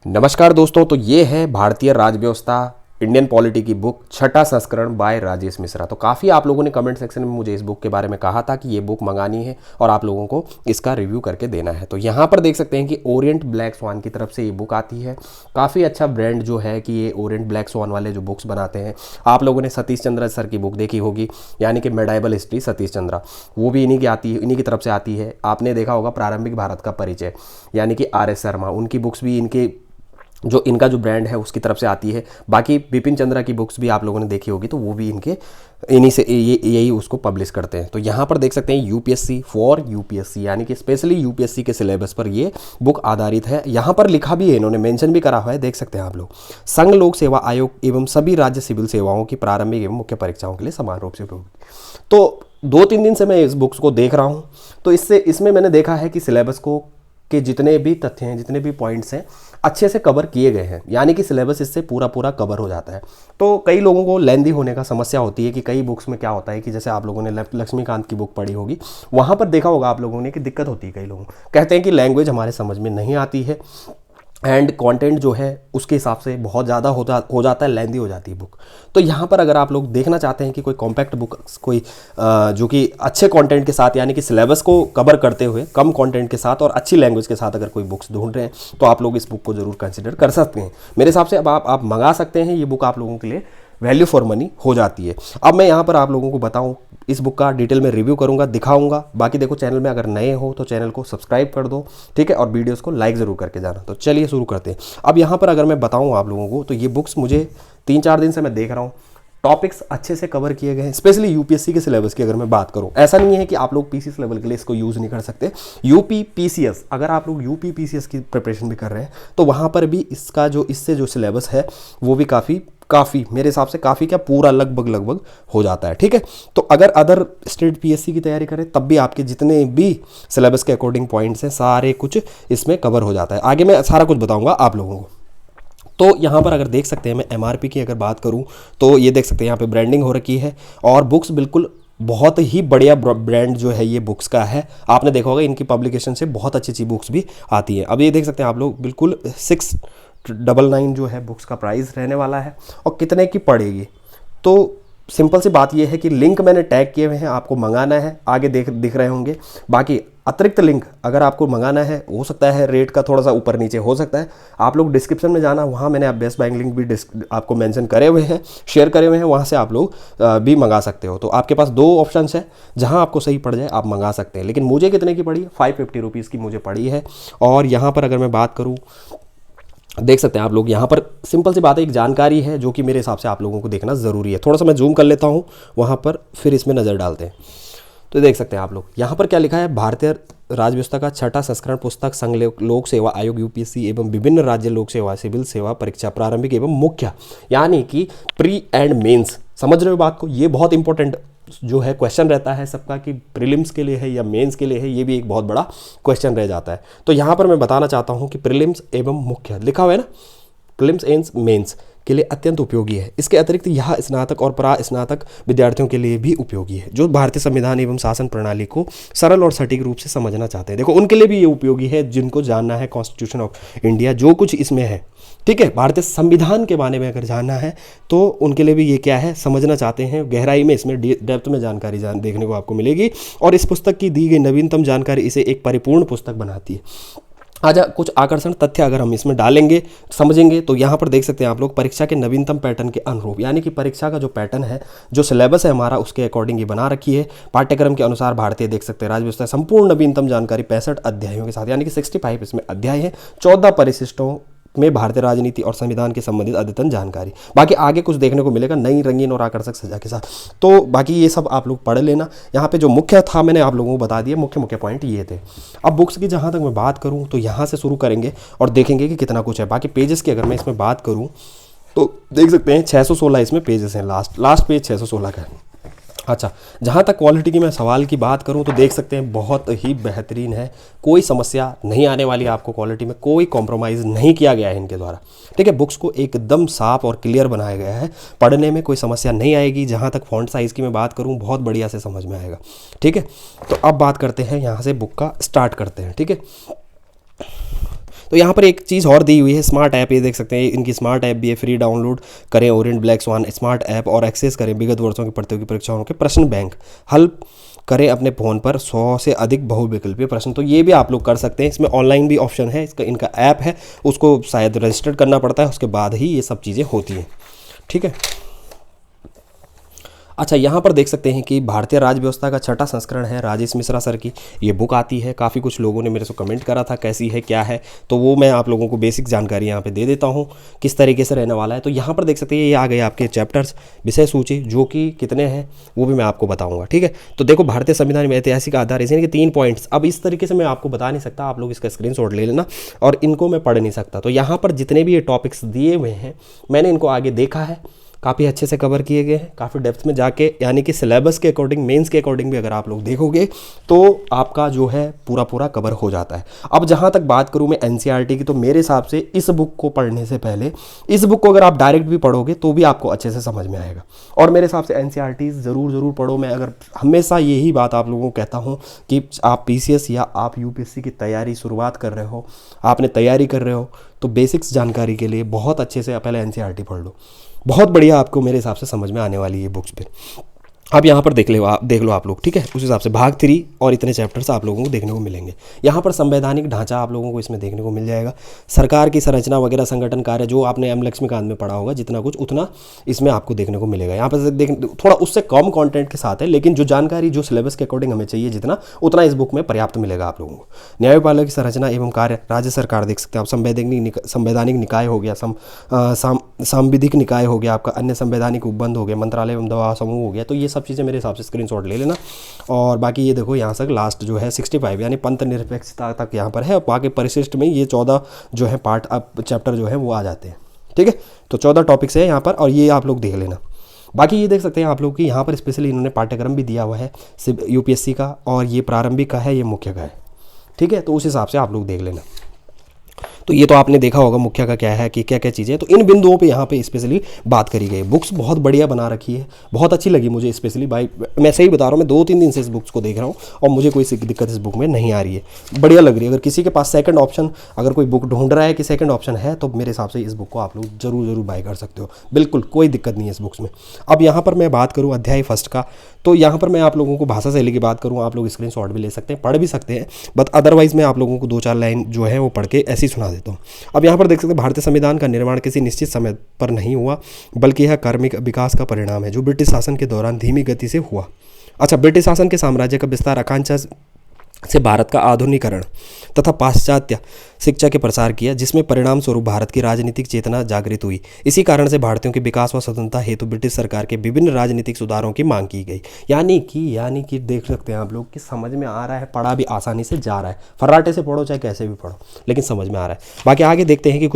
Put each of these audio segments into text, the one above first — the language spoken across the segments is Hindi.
नमस्कार दोस्तों। तो ये है भारतीय राज व्यवस्था इंडियन पॉलिटी की बुक, छठा संस्करण बाय राजेश मिश्रा। तो काफ़ी आप लोगों ने कमेंट सेक्शन में मुझे इस बुक के बारे में कहा था कि ये बुक मंगानी है और आप लोगों को इसका रिव्यू करके देना है। तो यहाँ पर देख सकते हैं कि ओरिएंट ब्लैक स्वान की तरफ से ये बुक आती है। काफ़ी अच्छा ब्रांड जो है कि ये ओरिएंट ब्लैक स्वान वाले जो बुक्स बनाते हैं। आप लोगों ने सतीश चंद्रा सर की बुक देखी होगी, यानी कि मेडाइवल हिस्ट्री सतीश चंद्रा, वो भी इन्हीं की आती है, इन्हीं की तरफ से आती है। आपने देखा होगा प्रारंभिक भारत का परिचय, यानी कि आर.एस. शर्मा, उनकी बुक्स भी इनके जो इनका जो ब्रांड है उसकी तरफ से आती है। बाकी बिपिन चंद्रा की बुक्स भी आप लोगों ने देखी होगी, तो वो भी इनके इन्हीं से यही उसको पब्लिश करते हैं। तो यहाँ पर देख सकते हैं यूपीएससी फॉर यूपीएससी, यानी कि स्पेशली यूपीएससी के सिलेबस पर ये बुक आधारित है। यहाँ पर लिखा भी है, इन्होंने मेंशन भी करा हुआ है, देख सकते हैं आप लोग। संघ लोक सेवा आयोग एवं सभी राज्य सिविल सेवाओं की प्रारंभिक एवं मुख्य परीक्षाओं के लिए समान रूप से उपयोगी। तो 2-3 दिन से मैं इस बुक्स को देख रहा हूँ, तो इसमें मैंने देखा है कि सिलेबस को के जितने भी तथ्य हैं, जितने भी पॉइंट्स हैं, अच्छे से कवर किए गए हैं, यानी कि सिलेबस इससे पूरा कवर हो जाता है। तो कई लोगों को लेंदी होने का समस्या होती है कि कई बुक्स में क्या होता है कि जैसे आप लोगों ने लक्ष्मीकांत की बुक पढ़ी होगी, वहाँ पर देखा होगा आप लोगों ने कि दिक्कत होती है। कई लोगों कहते हैं कि लैंग्वेज हमारे समझ में नहीं आती है एंड कंटेंट जो है उसके हिसाब से बहुत ज़्यादा हो जाता है, लेंदी हो जाती है बुक। तो यहाँ पर अगर आप लोग देखना चाहते हैं कि कोई कॉम्पैक्ट बुक, कोई जो कि अच्छे कंटेंट के साथ, यानी कि सिलेबस को कवर करते हुए कम कंटेंट के साथ और अच्छी लैंग्वेज के साथ अगर कोई बुक्स ढूंढ रहे हैं, तो आप लोग इस बुक को जरूर कंसिडर कर सकते हैं। मेरे हिसाब से अब आप मंगा सकते हैं। ये बुक आप लोगों के लिए वैल्यू फॉर मनी हो जाती है। अब मैं यहाँ पर आप लोगों को बताऊँ, इस बुक का डिटेल में रिव्यू करूंगा, दिखाऊंगा। बाकी देखो, चैनल में अगर नए हो तो चैनल को सब्सक्राइब कर दो, ठीक है, और वीडियोस को लाइक ज़रूर करके जाना। तो चलिए शुरू करते हैं। अब यहाँ पर अगर मैं बताऊँ आप लोगों को, तो ये बुक्स मुझे 3-4 दिन से मैं देख रहा हूँ, टॉपिक्स अच्छे से कवर किए गए हैं। स्पेशली यूपीएससी के सिलेबस की अगर मैं बात करूं, ऐसा नहीं है कि आप लोग पीसीएस लेवल के लिए इसको यूज़ नहीं कर सकते। यूपी पीसीएस, अगर आप लोग यूपी पीसीएस की प्रिपरेशन भी कर रहे हैं, तो वहाँ पर भी इससे जो सिलेबस है वो भी काफ़ी मेरे हिसाब से काफ़ी क्या पूरा लगभग हो जाता है, ठीक है। तो अगर अदर स्टेट पीएससी की तैयारी करें, तब भी आपके जितने भी सिलेबस के अकॉर्डिंग पॉइंट्स हैं, सारे कुछ इसमें कवर हो जाता है। आगे मैं सारा कुछ बताऊँगा आप लोगों को। तो यहाँ पर अगर देख सकते हैं, मैं एमआरपी की अगर बात करूँ, तो ये देख सकते हैं यहाँ पे ब्रांडिंग हो रखी है और बुक्स बिल्कुल बहुत ही बढ़िया ब्रांड जो है ये बुक्स का है। आपने देखा होगा इनकी पब्लिकेशन से बहुत अच्छी बुक्स भी आती हैं। अब ये देख सकते हैं आप लोग, बिल्कुल 699 जो है बुक्स का प्राइस रहने वाला है और कितने की पड़ेगी। तो सिंपल सी बात ये है कि लिंक मैंने टैग किए हुए हैं, आपको मंगाना है, आगे दिख रहे होंगे। बाकी अतिरिक्त लिंक अगर आपको मंगाना है, हो सकता है रेट का थोड़ा सा ऊपर नीचे हो सकता है, आप लोग डिस्क्रिप्शन में जाना, वहाँ मैंने बेस्ट बाइंग लिंक भी आपको मेंशन करे हुए हैं, शेयर करे हुए हैं, वहाँ से आप लोग भी मंगा सकते हो। तो आपके पास 2 ऑप्शन है, जहाँ आपको सही पड़ जाए आप मंगा सकते हैं। लेकिन मुझे कितने की पड़ी है? 550 रुपीज़ की मुझे पड़ी है। और यहाँ पर अगर मैं बात करूँ, देख सकते हैं आप लोग, यहाँ पर सिंपल सी बात है, एक जानकारी है जो कि मेरे हिसाब से आप लोगों को देखना ज़रूरी है। थोड़ा सा मैं जूम कर लेता हूँ वहाँ पर, फिर इसमें नज़र डालते हैं। तो देख सकते हैं आप लोग, यहाँ पर क्या लिखा है, भारतीय राज व्यवस्था का छठा संस्करण पुस्तक, संघ लोक सेवा आयोग यूपीएससी एवं विभिन्न राज्य लोक सेवा सिविल सेवा परीक्षा प्रारंभिक एवं मुख्य, यानी कि प्री एंड मेंस। समझ रहे हो बात को? ये बहुत इंपॉर्टेंट जो है क्वेश्चन रहता है सबका कि प्रीलिम्स के लिए है या मेंस के लिए है, ये भी एक बहुत बड़ा क्वेश्चन रह जाता है। तो यहाँ पर मैं बताना चाहता हूँ कि प्रीलिम्स एवं मुख्य लिखा हुआ है ना, प्रीलिम्स एंड मेंस के लिए अत्यंत उपयोगी है। इसके अतिरिक्त यह स्नातक और स्नातक विद्यार्थियों के लिए भी उपयोगी है, जो भारतीय संविधान एवं शासन प्रणाली को सरल और सटीक रूप से समझना चाहते हैं। देखो, उनके लिए भी ये उपयोगी है जिनको जानना है कॉन्स्टिट्यूशन ऑफ इंडिया, जो कुछ इसमें है, ठीक है, भारतीय संविधान के बारे में अगर जानना है तो उनके लिए भी ये क्या है, समझना चाहते हैं गहराई में, इसमें डेप्थ में जानकारी देखने को आपको मिलेगी। और इस पुस्तक की दी गई नवीनतम जानकारी इसे एक परिपूर्ण पुस्तक बनाती है। आजा कुछ आकर्षण तथ्य अगर हम इसमें डालेंगे, समझेंगे, तो यहाँ पर देख सकते हैं आप लोग, परीक्षा के नवीनतम पैटर्न के अनुरूप, यानी कि परीक्षा का जो पैटर्न है, जो सिलेबस है हमारा, उसके अकॉर्डिंग ये बना रखी है। पाठ्यक्रम के अनुसार भारतीय देख सकते हैं राज्य व्यवस्था संपूर्ण नवीनतम जानकारी 65 अध्यायों के साथ, यानी कि 65 इसमें अध्याय है। 14 परिशिष्टों में भारतीय राजनीति और संविधान के संबंधित अद्यतन जानकारी। बाकी आगे कुछ देखने को मिलेगा नई रंगीन और आकर्षक सजा के साथ। तो बाकी ये सब आप लोग पढ़ लेना। यहाँ पे जो मुख्य था मैंने आप लोगों को बता दिया, मुख्य पॉइंट ये थे। अब बुक्स की जहाँ तक मैं बात करूँ तो यहाँ से शुरू करेंगे और देखेंगे कि कितना कुछ है। बाकी पेजेस की अगर मैं इसमें बात करूँ तो देख सकते हैं 616 इसमें पेजेस हैं, लास्ट पेज 616 का है। अच्छा, जहाँ तक क्वालिटी की मैं सवाल की बात करूँ तो देख सकते हैं बहुत ही बेहतरीन है, कोई समस्या नहीं आने वाली आपको, क्वालिटी में कोई कॉम्प्रोमाइज़ नहीं किया गया है इनके द्वारा, ठीक है। बुक्स को एकदम साफ और क्लियर बनाया गया है, पढ़ने में कोई समस्या नहीं आएगी। जहाँ तक फॉन्ट साइज़ की मैं बात करूँ, बहुत बढ़िया से समझ में आएगा, ठीक है। तो अब बात करते हैं, यहाँ से बुक का स्टार्ट करते हैं, ठीक है। तो यहाँ पर एक चीज़ और दी हुई है, स्मार्ट ऐप, ये देख सकते हैं इनकी स्मार्ट ऐप भी है, फ्री डाउनलोड करें Orient black swan smart app और एक्सेस करें विगत वर्षों की प्रतियोगी परीक्षाओं के प्रश्न बैंक, हल करें अपने फ़ोन पर 100 से अधिक बहुविकल्पीय प्रश्न। तो ये भी आप लोग कर सकते हैं, इसमें ऑनलाइन भी ऑप्शन है, इसका इनका ऐप है, उसको शायद रजिस्टर्ड करना पड़ता है, उसके बाद ही ये सब चीज़ें होती हैं। ठीक है। अच्छा, यहाँ पर देख सकते हैं कि भारतीय राज्य व्यवस्था का छठा संस्करण है, राजेश मिश्रा सर की ये बुक आती है। काफ़ी कुछ लोगों ने मेरे से कमेंट करा था कैसी है क्या है, तो वो मैं आप लोगों को बेसिक जानकारी यहाँ पे दे देता हूँ किस तरीके से रहने वाला है। तो यहाँ पर देख सकते हैं ये आ गए आपके चैप्टर्स, विषय सूची, जो कि कितने हैं वो भी मैं आपको बताऊँगा। ठीक है। तो देखो, भारतीय संविधान में ऐतिहासिक आधार, यानी कि 3 पॉइंट्स। अब इस तरीके से मैं आपको बता नहीं सकता, आप लोग इसका स्क्रीनशॉट ले लेना, और इनको मैं पढ़ नहीं सकता। तो यहाँ पर जितने भी ये टॉपिक्स दिए हुए हैं मैंने इनको आगे देखा है, काफ़ी अच्छे से कवर किए गए हैं, काफ़ी डेप्थ में जाके, यानी कि सिलेबस के अकॉर्डिंग, मेंस के अकॉर्डिंग भी अगर आप लोग देखोगे तो आपका जो है पूरा पूरा कवर हो जाता है। अब जहाँ तक बात करूँ मैं एनसीईआरटी की, तो मेरे हिसाब से इस बुक को पढ़ने से पहले, इस बुक को अगर आप डायरेक्ट भी पढ़ोगे तो भी आपको अच्छे से समझ में आएगा। और मेरे हिसाब से एनसीईआरटी ज़रूर पढ़ो। मैं अगर हमेशा यही बात आप लोगों को कहता हूँ कि आप पीसीएस या आप यूपीएससी की तैयारी शुरुआत कर रहे हो, आपने तैयारी कर रहे हो, तो बेसिक्स जानकारी के लिए बहुत अच्छे से पहले एनसीईआरटी पढ़ लो। बहुत बढ़िया आपको मेरे हिसाब से समझ में आने वाली है बुक्स पे। अब यहाँ पर देख लो आप लोग। ठीक है। उस हिसाब से भाग 3 और इतने चैप्टर्स आप लोगों को देखने को मिलेंगे। यहाँ पर संवैधानिक ढांचा आप लोगों को इसमें देखने को मिल जाएगा, सरकार की संरचना वगैरह, संगठन कार्य, जो आपने एम लक्ष्मीकांत में पढ़ा होगा जितना कुछ, उतना इसमें आपको देखने को मिलेगा। यहाँ पर देख, थोड़ा उससे कम कंटेंट के साथ है, लेकिन जो जानकारी जो सिलेबस के अकॉर्डिंग हमें चाहिए जितना, उतना इस बुक में पर्याप्त मिलेगा आप लोगों को। न्यायपालिका की संरचना एवं कार्य, राज्य सरकार देख सकते हैं आप, संवैधानिक निकाय हो गया, सांविधिक निकाय हो गया आपका, अन्य संवैधानिक उपबंध हो गया, मंत्रालय एवं दवा समूह हो गया। तो ये सब चीज़ें मेरे हिसाब से स्क्रीनशॉट ले लेना। और बाकी ये देखो, यहाँ से लास्ट जो है 65 यानी पंथ निरपेक्षता तक यहाँ पर है, और बाकी परिशिष्ट में ये 14 जो है पार्ट, अब चैप्टर जो है वो आ जाते हैं। ठीक है। तो 14 टॉपिक्स है यहाँ पर, और ये आप लोग देख लेना। बाकी ये देख सकते हैं आप लोग कि यहाँ पर स्पेशली इन्होंने पाठ्यक्रम भी दिया हुआ है यूपीएससी का, और ये प्रारंभिक का है, ये मुख्य का है। ठीक है। तो उस हिसाब से आप लोग देख लेना। तो ये तो आपने देखा होगा मुख्य का क्या है, कि क्या क्या चीज़ें, तो इन बिंदुओं पे यहाँ पे स्पेशली बात करी गई। बुक्स बहुत बढ़िया बना रखी है, बहुत अच्छी लगी मुझे स्पेशली। भाई मैं सही बता रहा हूँ, मैं 2-3 दिन से इस बुक्स को देख रहा हूँ और मुझे कोई दिक्कत इस बुक में नहीं आ रही है, बढ़िया लग रही है। अगर किसी के पास सेकंड ऑप्शन, अगर कोई बुक ढूंढ रहा है कि सेकंड ऑप्शन है, तो मेरे हिसाब से इस बुक को आप लोग जरूर बाय कर सकते हो, बिल्कुल कोई दिक्कत नहीं है इस बुक्स में। अब यहाँ पर मैं बात करूँ अध्याय फर्स्ट का, तो यहाँ पर मैं आप लोगों को भाषा शैली की बात करूँ, आप लोग स्क्रीनशॉट भी ले सकते हैं, पढ़ भी सकते हैं, बट अदरवाइज मैं आप लोगों को 2-4 लाइन जो है वो पढ़ के ऐसे ही सुना देता हूँ। अब यहाँ पर देख सकते हैं, भारतीय संविधान का निर्माण किसी निश्चित समय पर नहीं हुआ, बल्कि यह क्रमिक विकास का परिणाम है, जो ब्रिटिश शासन के दौरान धीमी गति से हुआ। अच्छा, ब्रिटिश शासन के साम्राज्य का विस्तार, आकांक्षा से भारत का आधुनिकीकरण तथा पाश्चात्य शिक्षा के प्रसार किया, जिसमें परिणाम स्वरूप भारत की राजनीतिक चेतना जागृत हुई। इसी कारण से भारतीयों के विकास व स्वतंत्रता हेतु ब्रिटिश सरकार के विभिन्न राजनीतिक सुधारों की मांग की गई। यानी कि देख सकते हैं आप लोग कि समझ में आ रहा है, पढ़ा भी आसानी से जा रहा है, फर्राटे से पढ़ो चाहे कैसे भी पढ़ो, लेकिन समझ में आ रहा है। बाकी आगे देखते हैं कि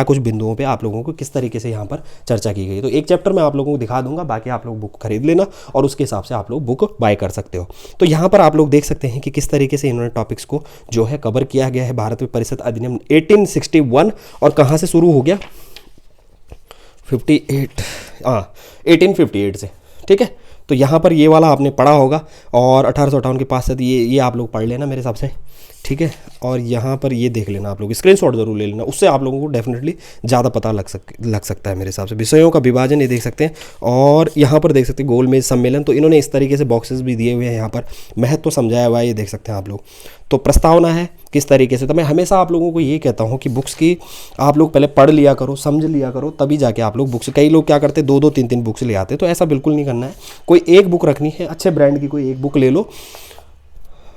कुछ बिंदुओं पे आप लोगों को किस तरीके से यहाँ पर चर्चा की गई। तो एक चैप्टर मैं आप लोगों को दिखा दूंगा, बाकी आप लोग बुक खरीद लेना और उसके हिसाब से आप लोग बुक बाय कर सकते हो। तो यहाँ पर आप लोग देख सकते हैं कि किस तरीके से इन्होंने टॉपिक्स को जो है कवर किया गया है। भारत में परिषद अधिनियम 1861, और कहाँ से शुरू हो गया, 1858 से। ठीक है। तो यहाँ पर ये वाला आपने पढ़ा होगा, और 1858 के पास से ये आप लोग पढ़ लेना मेरे हिसाब से। ठीक है। और यहाँ पर ये देख लेना, आप लोग स्क्रीनशॉट जरूर ले लेना, उससे आप लोगों को डेफिनेटली ज़्यादा पता लग सकता है मेरे हिसाब से। विषयों का विभाजन ये देख सकते हैं, और यहाँ पर देख सकते हैं गोलमेज सम्मेलन, तो इन्होंने इस तरीके से बॉक्सेस भी दिए हुए हैं, यहाँ पर महत्व तो समझाया हुआ है, ये देख सकते हैं आप लोग। तो प्रस्तावना है किस तरीके से, तो मैं हमेशा आप लोगों को ये कहता हूँ कि बुक्स की आप लोग पहले पढ़ लिया करो, समझ लिया करो, तभी जाके आप लोग बुक्स, कई लोग क्या करते हैं 2-2 3-3 बुक्स ले आते हैं, तो ऐसा बिल्कुल नहीं करना है। कोई एक बुक रखनी है, अच्छे ब्रांड की कोई एक बुक ले लो,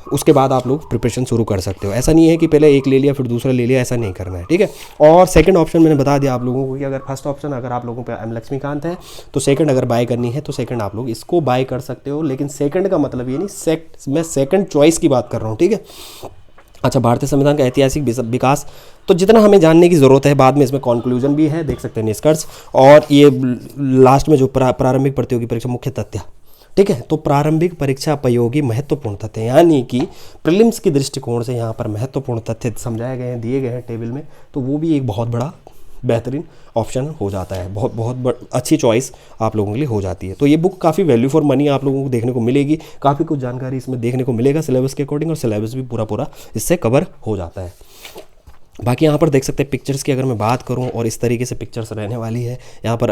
उसके बाद आप लोग प्रिपरेशन शुरू कर सकते हो। ऐसा नहीं है कि पहले एक ले लिया फिर दूसरा ले लिया, ऐसा नहीं करना है। ठीक है। और सेकंड ऑप्शन मैंने बता दिया आप लोगों को कि अगर फर्स्ट ऑप्शन अगर आप लोगों पे एम लक्ष्मीकांत है, तो सेकंड अगर बाय करनी है तो सेकंड आप लोग इसको बाय कर सकते हो, लेकिन सेकंड का मतलब ये नहीं, मैं सेकंड चॉइस की बात कर रहा हूँ। ठीक है। अच्छा, भारतीय संविधान का ऐतिहासिक विकास, तो जितना हमें जानने की ज़रूरत है, बाद में इसमें कंक्लूजन भी है, देख सकते हैं निष्कर्ष, और ये लास्ट में जो प्रारंभिक प्रतियोगी परीक्षा मुख्य तथ्य। ठीक है। तो प्रारंभिक परीक्षा उपयोगी महत्वपूर्ण तथ्य, यानी कि प्रीलिम्स की दृष्टिकोण से यहाँ पर महत्वपूर्ण तथ्य समझाए गए हैं, दिए गए हैं टेबल में, तो वो भी एक बहुत बड़ा बेहतरीन ऑप्शन हो जाता है, बहुत अच्छी चॉइस आप लोगों के लिए हो जाती है। तो ये बुक काफ़ी वैल्यू फॉर मनी आप लोगों को देखने को मिलेगी, काफ़ी कुछ जानकारी इसमें देखने को मिलेगा सिलेबस के अकॉर्डिंग, और सिलेबस भी पूरा इससे कवर हो जाता है। बाकी यहाँ पर देख सकते हैं पिक्चर्स की अगर मैं बात करूँ, और इस तरीके से पिक्चर्स रहने वाली है यहाँ पर।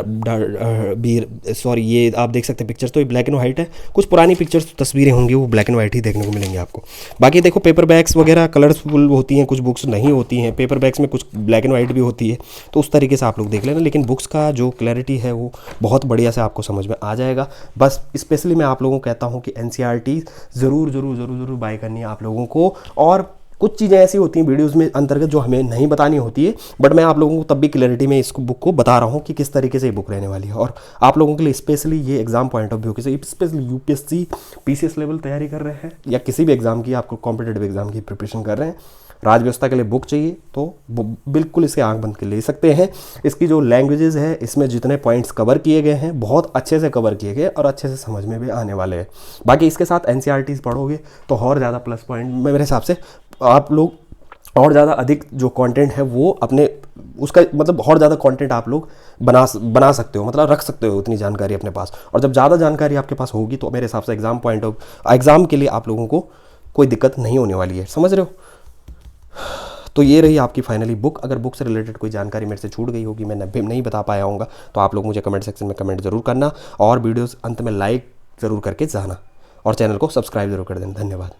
ये आप देख सकते हैं पिक्चर्स तो ये ब्लैक एंड वाइट है, कुछ पुरानी पिक्चर्स तस्वीरें होंगी वो ब्लैक एंड वाइट ही देखने को मिलेंगी आपको। बाकी देखो पेपर बैग्स वगैरह कलरफुल होती हैं, कुछ बुक्स नहीं होती हैं पेपर बैग्स में, कुछ ब्लैक एंड वाइट भी होती है, तो उस तरीके से आप लोग देख लेना। लेकिन बुक्स का जो क्लैरिटी है वो बहुत बढ़िया से आपको समझ में आ जाएगा। बस स्पेशली मैं आप लोगों को कहता हूँ कि NCERT ज़रूर ज़रूर ज़रूर ज़रूर बाय करनी है आप लोगों को। और कुछ चीज़ें ऐसी होती हैं वीडियोस में अंतर्गत जो हमें नहीं बतानी होती है, बट मैं आप लोगों को तब भी क्लैरिटी में इस बुक को बता रहा हूँ कि किस तरीके से ये बुक रहने वाली है। और आप लोगों के लिए स्पेशली ये एग्जाम पॉइंट ऑफ व्यू से, स्पेशली UPSC PCS लेवल तैयारी कर रहे हैं या किसी भी एग्जाम की आपको कॉम्पिटेटिव एग्जाम की प्रिपरेशन कर रहे हैं, राज व्यवस्था के लिए बुक चाहिए तो बिल्कुल इसे आंख बंद के ले सकते हैं। इसकी जो लैंग्वेजेस है, इसमें जितने पॉइंट्स कवर किए गए हैं बहुत अच्छे से कवर किए गए और अच्छे से समझ में भी आने वाले हैं। बाकी इसके साथ NCERTs पढ़ोगे तो और ज़्यादा प्लस पॉइंट मेरे हिसाब से आप लोग और ज़्यादा अधिक जो कंटेंट है वो अपने उसका मतलब और ज़्यादा कंटेंट आप लोग बना सकते हो, मतलब रख सकते हो उतनी जानकारी अपने पास। और जब ज़्यादा जानकारी आपके पास होगी तो मेरे हिसाब से एग्ज़ाम के लिए आप लोगों को कोई दिक्कत नहीं होने वाली है, समझ रहे हो। तो ये रही आपकी फाइनली बुक। अगर बुक से रिलेटेड कोई जानकारी मेरे से छूट गई होगी, मैं नहीं बता पाया होऊंगा, तो आप लोग मुझे कमेंट सेक्शन में कमेंट ज़रूर करना, और वीडियोस अंत में लाइक ज़रूर करके जाना, और चैनल को सब्सक्राइब ज़रूर कर देना। धन्यवाद।